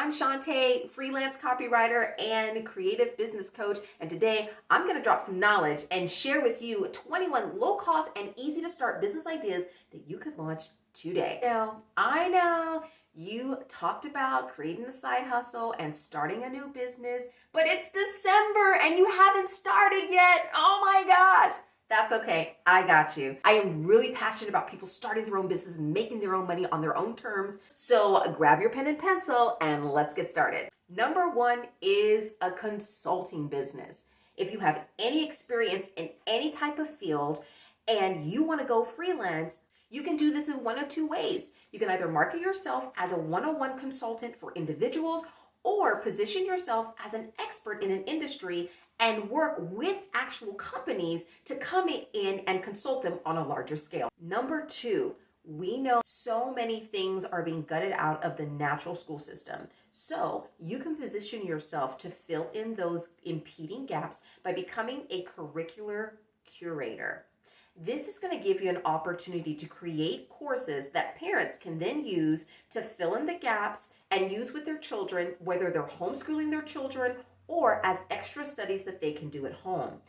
I'm Shantae, freelance copywriter and creative business coach. And today I'm going to drop some knowledge and share with you 21 low cost and easy to start business ideas that you could launch today. I know you talked about creating a side hustle and starting a new business, but it's December and you haven't started yet. Oh my gosh. That's okay. I got you. I am really passionate about people starting their own business and making their own money on their own terms. So grab your pen and pencil and let's get started. Number one is a consulting business. If you have any experience in any type of field and you want to go freelance, you can do this in one of two ways. You can either market yourself as a one-on-one consultant for individuals or position yourself as an expert in an industry and work with actual companies to come in and consult them on a larger scale. Number two, we know so many things are being gutted out of the natural school system. So you can position yourself to fill in those impeding gaps by becoming a curricular curator. This is going to give you an opportunity to create courses that parents can then use to fill in the gaps and use with their children, whether they're homeschooling their children or as extra studies that they can do at home.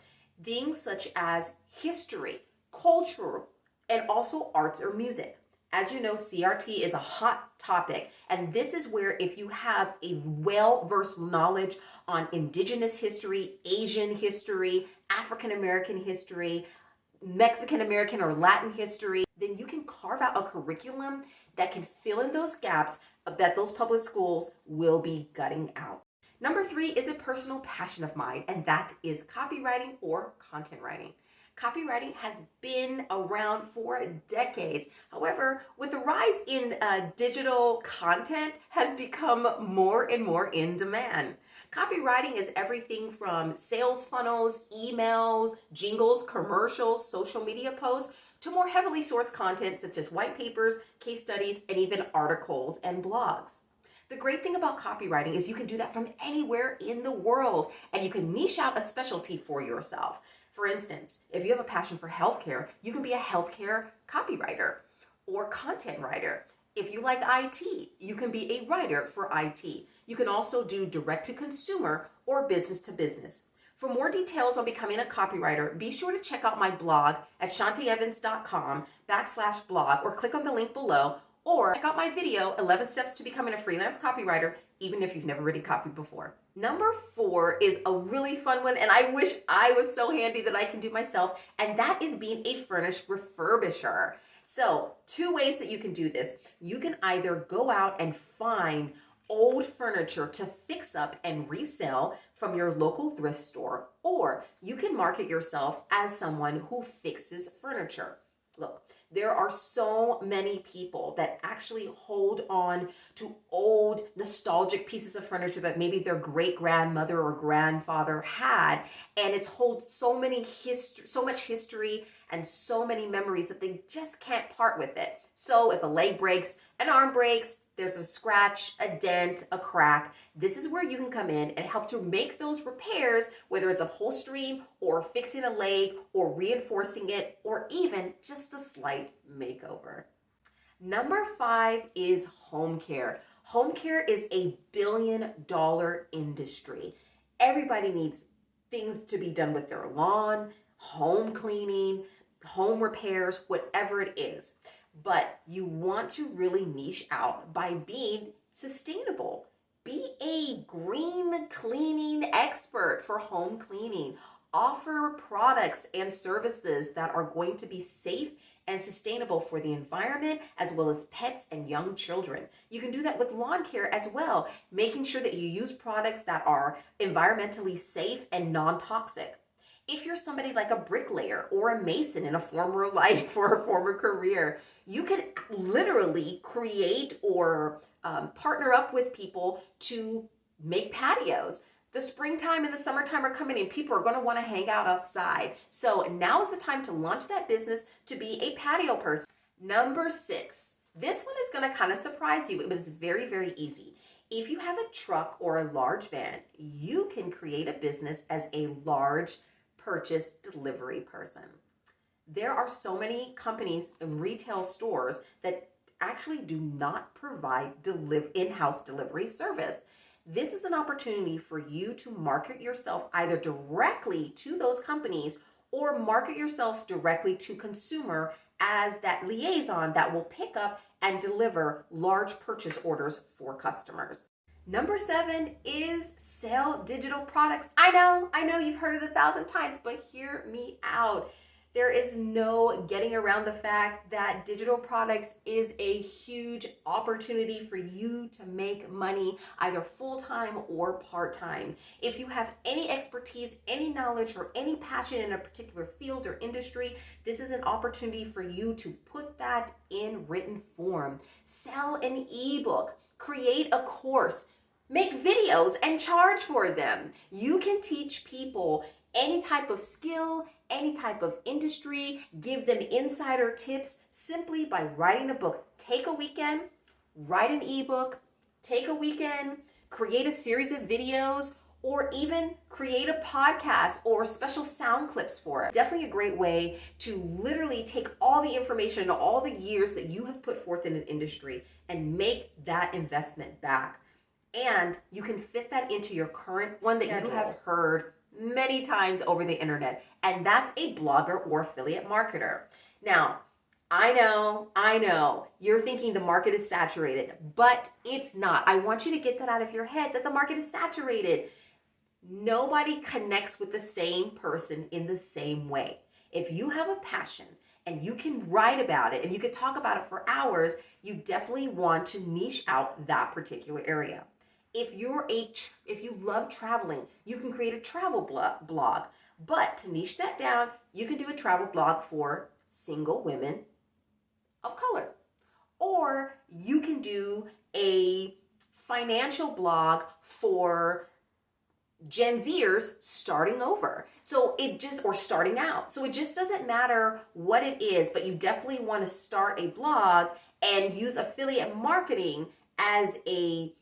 Things such as history, culture, and also arts or music. As you know, CRT is a hot topic, and this is where if you have a well-versed knowledge on Indigenous history, Asian history, African American history, Mexican American or Latin history, then you can carve out a curriculum that can fill in those gaps that those public schools will be gutting out. Number three is a personal passion of mine, and that is copywriting or content writing. Copywriting has been around for decades. However, with the rise in digital content has become more and more in demand. Copywriting is everything from sales funnels, emails, jingles, commercials, social media posts, to more heavily sourced content such as white papers, case studies, and even articles and blogs. The great thing about copywriting is you can do that from anywhere in the world, and you can niche out a specialty for yourself. For instance, if you have a passion for healthcare, you can be a healthcare copywriter or content writer. If you like IT, you can be a writer for IT. You can also do direct to consumer or business to business. For more details on becoming a copywriter, be sure to check out my blog at shantaeevans.com/blog or click on the link below, or check out my video, 11 Steps to Becoming a Freelance Copywriter, even if you've never written copy before. Number four is a really fun one, and I wish I was so handy that I can do myself, and that is being a furnished refurbisher. So, two ways that you can do this. You can either go out and find old furniture to fix up and resell from your local thrift store, or you can market yourself as someone who fixes furniture. Look, there are so many people that actually hold on to old nostalgic pieces of furniture that maybe their great grandmother or grandfather had, and it's holds so much history and so many memories that they just can't part with it. So if a leg breaks, an arm breaks, there's a scratch, a dent, a crack, this is where you can come in and help to make those repairs, whether it's upholstering or fixing a leg or reinforcing it or even just a slight makeover. Number five is home care. Home care is a billion-dollar industry. Everybody needs things to be done with their lawn, home cleaning, home repairs, whatever it is. But you want to really niche out by being sustainable. Be a green cleaning expert for home cleaning. Offer products and services that are going to be safe and sustainable for the environment as well as pets and young children. You can do that with lawn care as well, making sure that you use products that are environmentally safe and non-toxic. If you're somebody like a bricklayer or a mason in a former life or a former career, you can literally create or partner up with people to make patios. The springtime and the summertime are coming and people are going to want to hang out outside. So now is the time to launch that business to be a patio person. Number six, this one is going to kind of surprise you. It was very, very easy. If you have a truck or a large van, you can create a business as a large purchase delivery person. There are so many companies and retail stores that actually do not provide in-house delivery service. This is an opportunity for you to market yourself either directly to those companies or market yourself directly to consumer as that liaison that will pick up and deliver large purchase orders for customers. Number 7 is sell digital products. I know you've heard it 1,000 times, but hear me out. There is no getting around the fact that digital products is a huge opportunity for you to make money either full-time or part-time. If you have any expertise, any knowledge, or any passion in a particular field or industry, this is an opportunity for you to put that in written form. Sell an ebook, create a course, make videos and charge for them. You can teach people any type of skill, any type of industry, give them insider tips simply by writing a book. Take a weekend, write an ebook, take a weekend, create a series of videos, or even create a podcast or special sound clips for it. Definitely a great way to literally take all the information, all the years that you have put forth in an industry and make that investment back. And you can fit that into your current one that you have heard many times over the internet, and that's a blogger or affiliate marketer. Now, I know, you're thinking the market is saturated, but it's not. I want you to get that out of your head that the market is saturated. Nobody connects with the same person in the same way. If you have a passion and you can write about it and you can talk about it for hours, you definitely want to niche out that particular area. If you love traveling, you can create a travel blog. But to niche that down, you can do a travel blog for single women of color. Or you can do a financial blog for Gen Zers starting over. Or starting out. So it just doesn't matter what it is, but you definitely want to start a blog and use affiliate marketing as a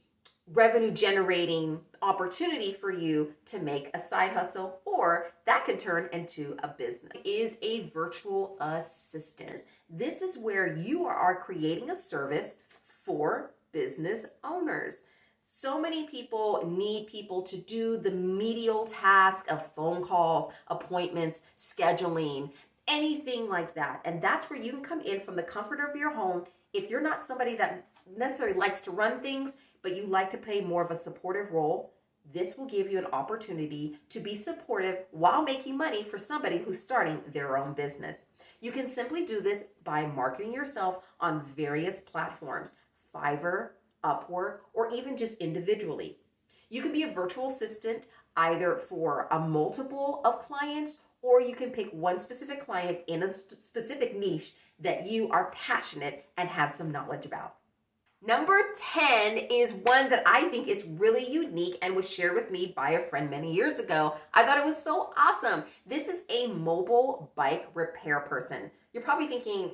revenue generating opportunity for you to make a side hustle, or that can turn into a business. It is a virtual assistant. This is where you are creating a service for business owners. So many people need people to do the menial task of phone calls, appointments, scheduling, anything like that. And that's where you can come in from the comfort of your home. If you're not somebody that necessarily likes to run things, but you like to play more of a supportive role, this will give you an opportunity to be supportive while making money for somebody who's starting their own business. You can simply do this by marketing yourself on various platforms, Fiverr, Upwork, or even just individually. You can be a virtual assistant either for a multiple of clients, or you can pick one specific client in a specific niche that you are passionate and have some knowledge about. Number 10 is one that I think is really unique and was shared with me by a friend many years ago. I thought it was so awesome. This is a mobile bike repair person. You're probably thinking,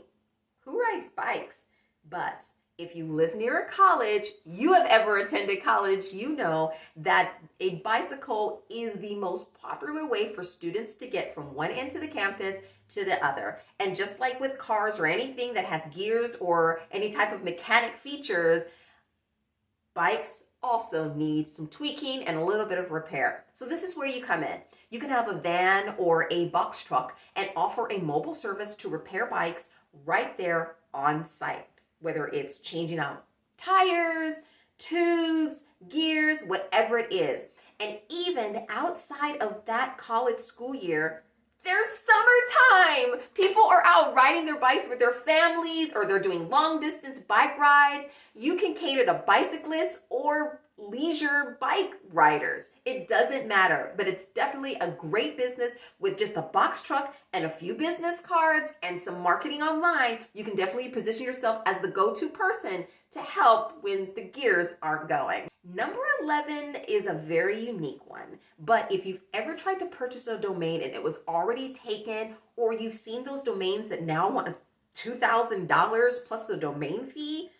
who rides bikes? But if you live near a college, you have ever attended college, you know that a bicycle is the most popular way for students to get from one end of the campus to the other. And just like with cars or anything that has gears or any type of mechanic features, bikes also need some tweaking and a little bit of repair. So this is where you come in. You can have a van or a box truck and offer a mobile service to repair bikes right there on site. Whether it's changing out tires, tubes, gears, whatever it is. And even outside of that college school year, there's summertime. People are out riding their bikes with their families, or they're doing long distance bike rides. You can cater to bicyclists or leisure bike riders. It doesn't matter, but it's definitely a great business with just a box truck and a few business cards and some marketing online. You can definitely position yourself as the go-to person to help when the gears aren't going. Number 11 is a very unique one, but if you've ever tried to purchase a domain and it was already taken, or you've seen those domains that now want $2,000 plus the domain fee,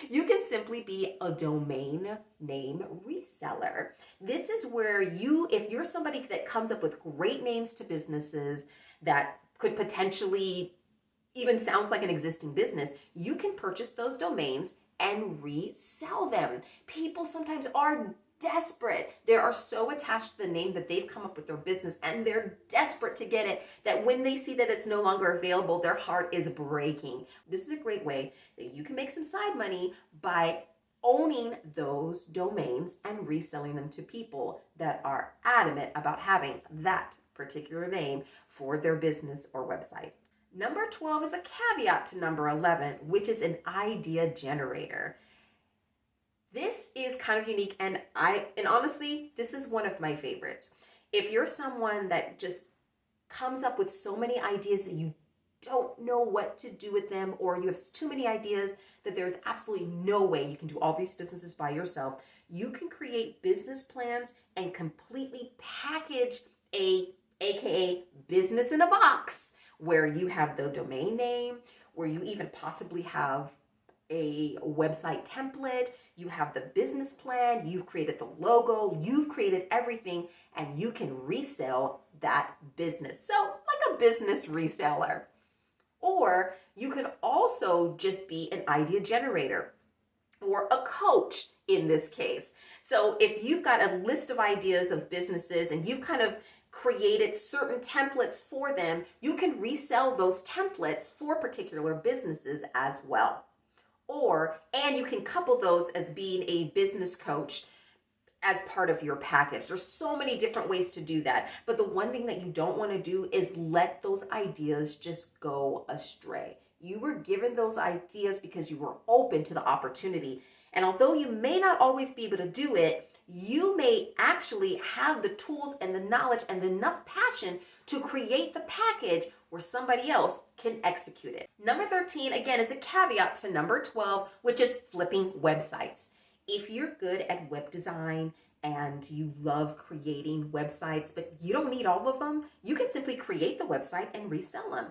you can simply be a domain name reseller. This is where if you're somebody that comes up with great names to businesses that could potentially even sounds like an existing business, you can purchase those domains and resell them. People sometimes are desperate. They are so attached to the name that they've come up with their business, and they're desperate to get it, that when they see that it's no longer available, their heart is breaking. This is a great way that you can make some side money by owning those domains and reselling them to people that are adamant about having that particular name for their business or website. Number 12 is a caveat to number 11, which is an idea generator. This is kind of unique, and honestly, this is one of my favorites. If you're someone that just comes up with so many ideas that you don't know what to do with them, or you have too many ideas that there's absolutely no way you can do all these businesses by yourself, you can create business plans and completely package aka business in a box, where you have the domain name, where you even possibly have a website template, you have the business plan, you've created the logo, you've created everything, and you can resell that business. So like a business reseller. Or you can also just be an idea generator or a coach in this case. So if you've got a list of ideas of businesses and you've kind of created certain templates for them, you can resell those templates for particular businesses as well. And you can couple those as being a business coach as part of your package. There's so many different ways to do that. But the one thing that you don't want to do is let those ideas just go astray. You were given those ideas because you were open to the opportunity. And although you may not always be able to do it, you may actually have the tools and the knowledge and enough passion to create the package where somebody else can execute it. Number 13, again, is a caveat to number 12, which is flipping websites. If you're good at web design and you love creating websites, but you don't need all of them, you can simply create the website and resell them.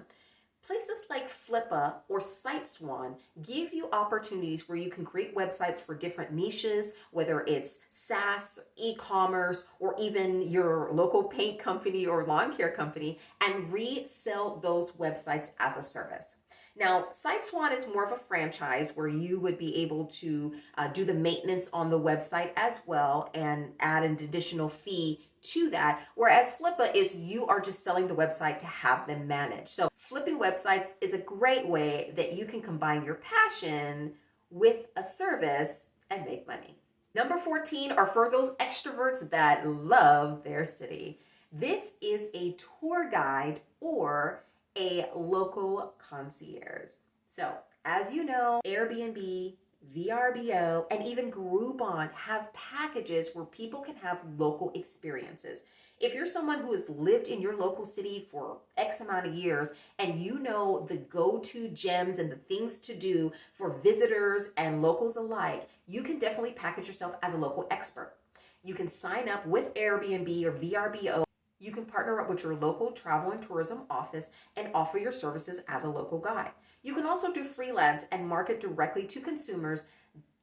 Places like Flippa or SiteSwan give you opportunities where you can create websites for different niches, whether it's SaaS, e-commerce, or even your local paint company or lawn care company, and resell those websites as a service. Now, SiteSwan is more of a franchise where you would be able to do the maintenance on the website as well and add an additional fee to that, whereas Flippa is you are just selling the website to have them managed. So flipping websites is a great way that you can combine your passion with a service and make money. Number 14 are for those extroverts that love their city. This is a tour guide or a local concierge. So as you know, Airbnb, VRBO, and even Groupon have packages where people can have local experiences. If you're someone who has lived in your local city for X amount of years and you know the go-to gems and the things to do for visitors and locals alike, you can definitely package yourself as a local expert. You can sign up with Airbnb or VRBO. You can partner up with your local travel and tourism office and offer your services as a local guide. You can also do freelance and market directly to consumers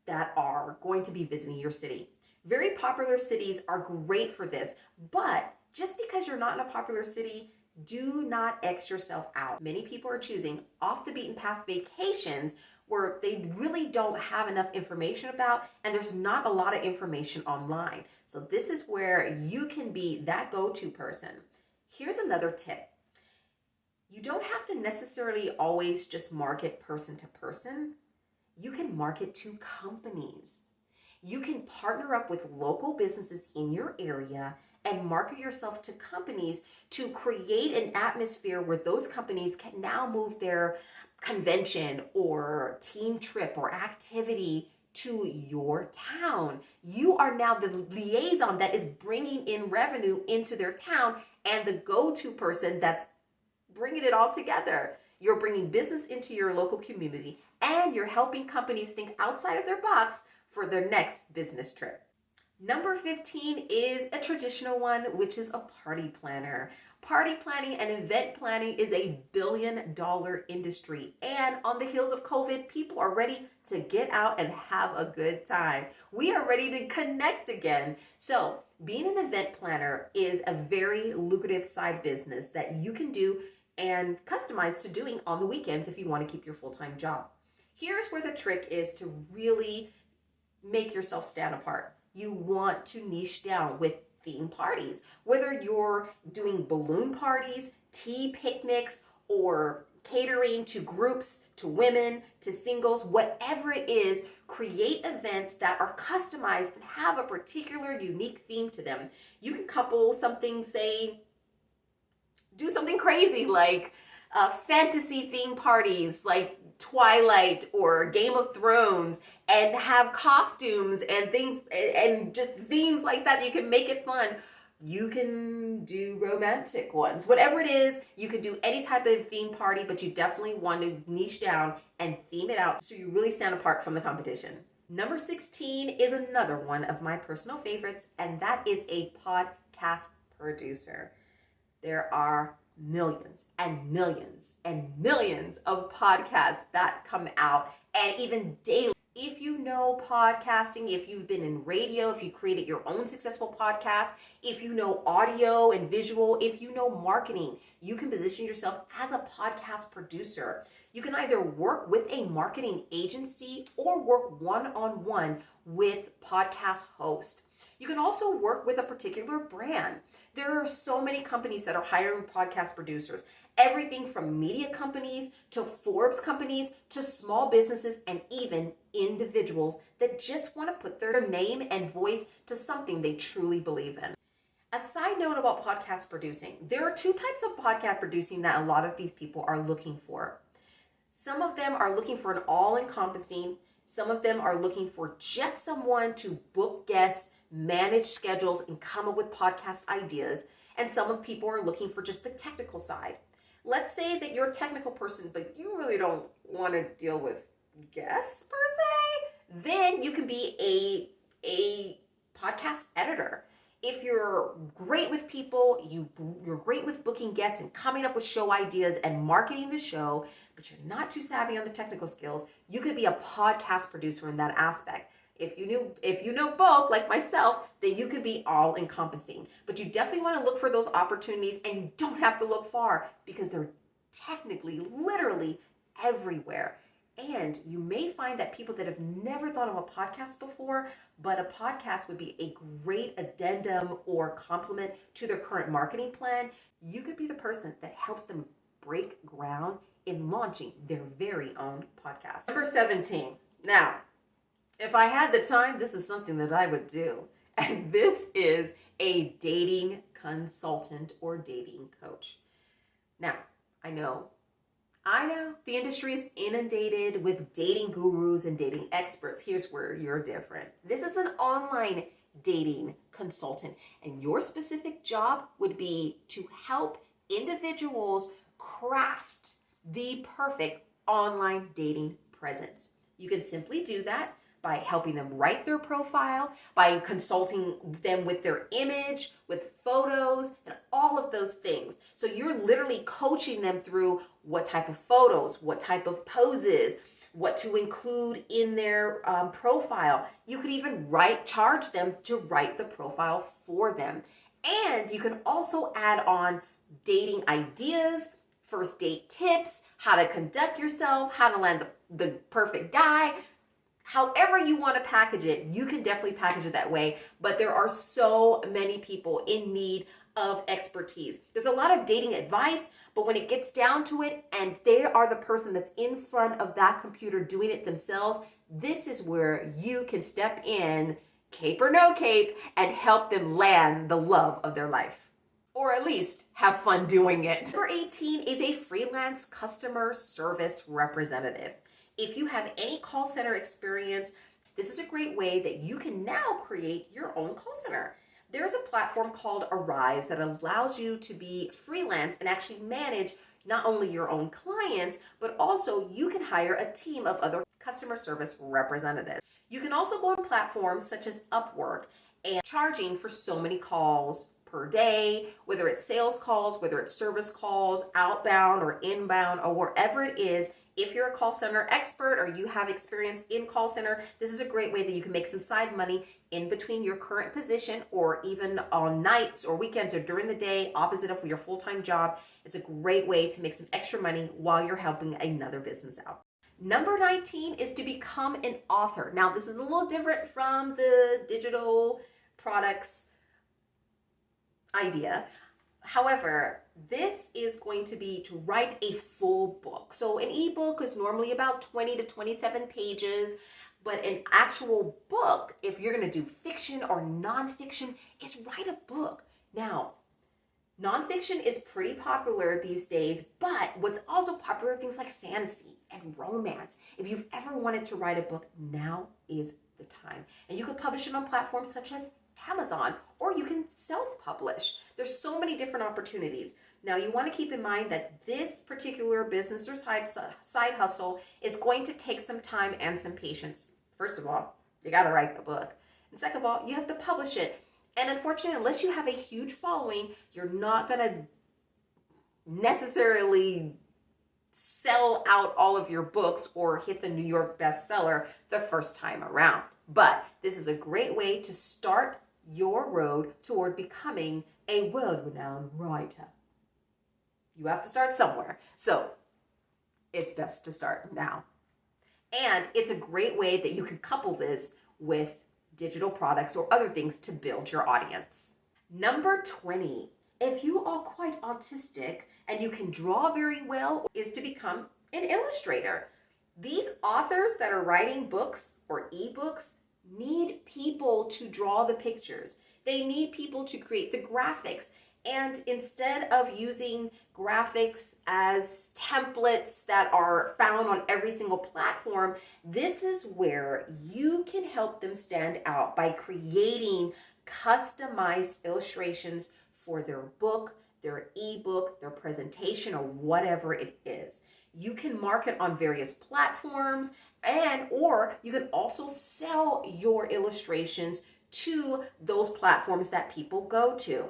that are going to be visiting your city. Very popular cities are great for this, but just because you're not in a popular city, do not X yourself out. Many people are choosing off the beaten path vacations where they really don't have enough information about, and there's not a lot of information online. So this is where you can be that go-to person. Here's another tip. You don't have to necessarily always just market person to person. You can market to companies. You can partner up with local businesses in your area and market yourself to companies to create an atmosphere where those companies can now move their convention or team trip or activity to your town. You are now the liaison that is bringing in revenue into their town and the go-to person that's bringing it all together. You're bringing business into your local community and you're helping companies think outside of their box for their next business trip. Number 15 is a traditional one, which is a party planner. Party planning and event planning is a billion-dollar industry. And on the heels of COVID, people are ready to get out and have a good time. We are ready to connect again. So being an event planner is a very lucrative side business that you can do and customized to doing on the weekends if you want to keep your full-time job. Here's where the trick is to really make yourself stand apart. You want to niche down with theme parties, whether you're doing balloon parties, tea picnics, or catering to groups, to women, to singles, whatever it is, create events that are customized and have a particular unique theme to them. You can couple something, say, do something crazy like fantasy theme parties like Twilight or Game of Thrones, and have costumes and things and just themes like that. You can make it fun. You can do romantic ones. Whatever it is, you can do any type of theme party, but you definitely want to niche down and theme it out so you really stand apart from the competition. Number 16 is another one of my personal favorites, and that is a podcast producer. There are millions and millions and millions of podcasts that come out, and even daily. If you know podcasting, if you've been in radio, if you created your own successful podcast, if you know audio and visual, if you know marketing, you can position yourself as a podcast producer. You can either work with a marketing agency or work one-on-one with podcast hosts. You can also work with a particular brand. There are so many companies that are hiring podcast producers. Everything from media companies to Forbes companies to small businesses and even individuals that just want to put their name and voice to something they truly believe in. A side note about podcast producing, there are two types of podcast producing that a lot of these people are looking for. Some of them are looking for an all-encompassing. Some of them are looking for just someone to book guests, manage schedules, and come up with podcast ideas. And some of people are looking for just the technical side. Let's say that you're a technical person, but you really don't want to deal with guests per se. Then you can be a podcast editor. If you're great with people, you're great with booking guests and coming up with show ideas and marketing the show, but you're not too savvy on the technical skills, you could be a podcast producer in that aspect. If you know both, like myself, then you could be all encompassing. But you definitely want to look for those opportunities, and you don't have to look far because they're technically, literally everywhere. And you may find that people that have never thought of a podcast before, but a podcast would be a great addendum or complement to their current marketing plan. You could be the person that helps them break ground in launching their very own podcast. Number 17. Now, if I had the time, this is something that I would do. And this is a dating consultant or dating coach. Now, I know the industry is inundated with dating gurus and dating experts. Here's where you're different. This is an online dating consultant, and your specific job would be to help individuals craft the perfect online dating presence. You can simply do that by helping them write their profile, by consulting them with their image, with photos, and all of those things. So you're literally coaching them through what type of photos, what type of poses, what to include in their profile. You could even charge them to write the profile for them. And you can also add on dating ideas, first date tips, how to conduct yourself, how to land the perfect guy. However you want to package it, you can definitely package it that way. But there are so many people in need of expertise. There's a lot of dating advice, but when it gets down to it and they are the person that's in front of that computer doing it themselves, this is where you can step in, cape or no cape, and help them land the love of their life. Or at least have fun doing it. Number 18 is a freelance customer service representative. If you have any call center experience, this is a great way that you can now create your own call center. There's a platform called Arise that allows you to be freelance and actually manage not only your own clients, but also you can hire a team of other customer service representatives. You can also go on platforms such as Upwork and charging for so many calls per day, whether it's sales calls, whether it's service calls, outbound or inbound, or wherever it is. if you're a call center expert or you have experience in call center, this is a great way that you can make some side money in between your current position or even on nights or weekends or during the day, opposite of your full-time job. It's a great way to make some extra money while you're helping another business out. Number 19 is to become an author. Now, this is a little different from the digital products idea. However, this is going to be to write a full book. So an ebook is normally about 20 to 27 pages, but an actual book, if you're going to do fiction or nonfiction, is write a book. Now, nonfiction is pretty popular these days, but what's also popular are things like fantasy and romance. If you've ever wanted to write a book, now is the time. And you can publish it on platforms such as Amazon, or you can self-publish. There's so many different opportunities. Now, you want to keep in mind that this particular business or side hustle is going to take some time and some patience. First of all, you got to write the book. And second of all, you have to publish it. And unfortunately, unless you have a huge following, you're not going to necessarily sell out all of your books or hit the New York bestseller the first time around. But this is a great way to start your road toward becoming a world-renowned writer. You have to start somewhere. So it's best to start now. And it's a great way that you can couple this with digital products or other things to build your audience. Number 20, if you are quite autistic and you can draw very well, is to become an illustrator. These authors that are writing books or ebooks need people to draw the pictures. They need people to create the graphics. And instead of using graphics as templates that are found on every single platform, this is where you can help them stand out by creating customized illustrations for their book, their ebook, their presentation, or whatever it is. You can market on various platforms or you can also sell your illustrations to those platforms that people go to.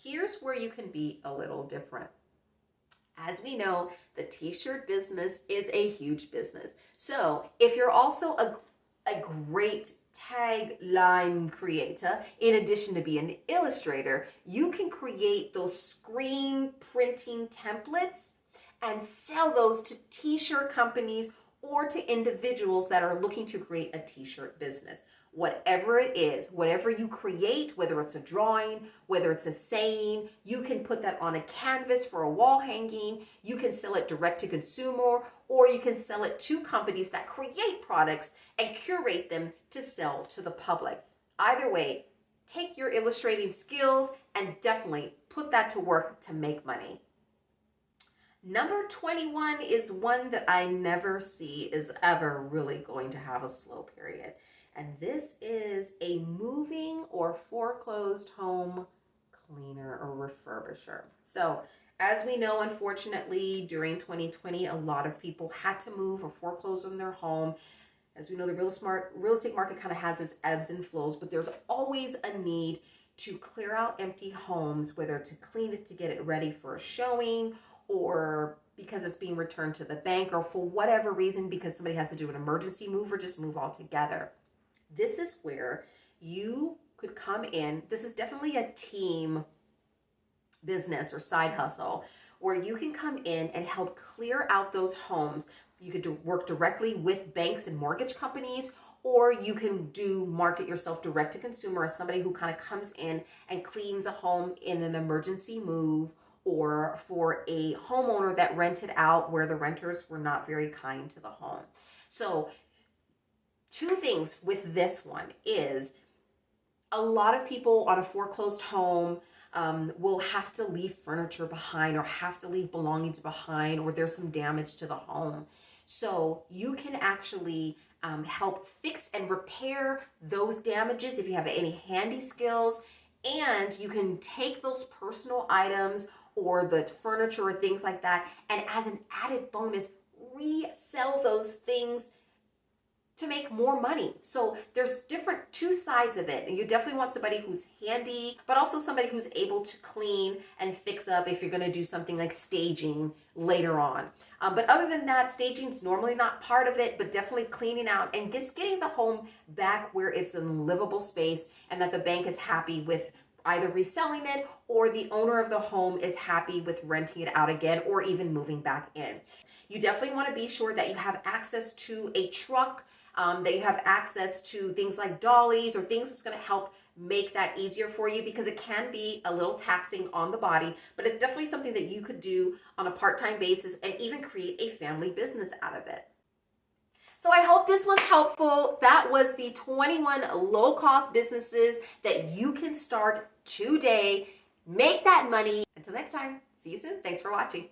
Here's where you can be a little different. As we know, the t-shirt business is a huge business. So if you're also a great tagline creator, in addition to being an illustrator, you can create those screen printing templates and sell those to t-shirt companies or to individuals that are looking to create a t-shirt business. Whatever it is, whatever you create, whether it's a drawing, whether it's a saying, you can put that on a canvas for a wall hanging, you can sell it direct to consumer, or you can sell it to companies that create products and curate them to sell to the public. Either way, take your illustrating skills and definitely put that to work to make money. Number 21 is one that I never see is ever really going to have a slow period. And this is a moving or foreclosed home cleaner or refurbisher. So as we know, unfortunately, during 2020, a lot of people had to move or foreclose on their home. As we know, the real estate market kind of has its ebbs and flows, but there's always a need to clear out empty homes, whether to clean it to get it ready for a showing, or because it's being returned to the bank, or for whatever reason, because somebody has to do an emergency move or just move altogether. This is where you could come in. This is definitely a team business or side hustle where you can come in and help clear out those homes. You could work directly with banks and mortgage companies, or you can market yourself direct to consumer as somebody who kind of comes in and cleans a home in an emergency move, or for a homeowner that rented out where the renters were not very kind to the home. So two things with this one is a lot of people on a foreclosed home will have to leave furniture behind or have to leave belongings behind, or there's some damage to the home. So you can actually help fix and repair those damages if you have any handy skills, and you can take those personal items or the furniture or things like that, and as an added bonus, resell those things to make more money. So there's different two sides of it. And you definitely want somebody who's handy, but also somebody who's able to clean and fix up if you're going to do something like staging later on. But other than that, staging is normally not part of it, but definitely cleaning out and just getting the home back where it's a livable space and that the bank is happy with either reselling it or the owner of the home is happy with renting it out again or even moving back in. You definitely want to be sure that you have access to a truck, that you have access to things like dollies or things that's going to help make that easier for you, because it can be a little taxing on the body, but it's definitely something that you could do on a part-time basis and even create a family business out of it. So I hope this was helpful. That was the 21 low-cost businesses that you can start today. Make that money. Until next time, see you soon. Thanks for watching.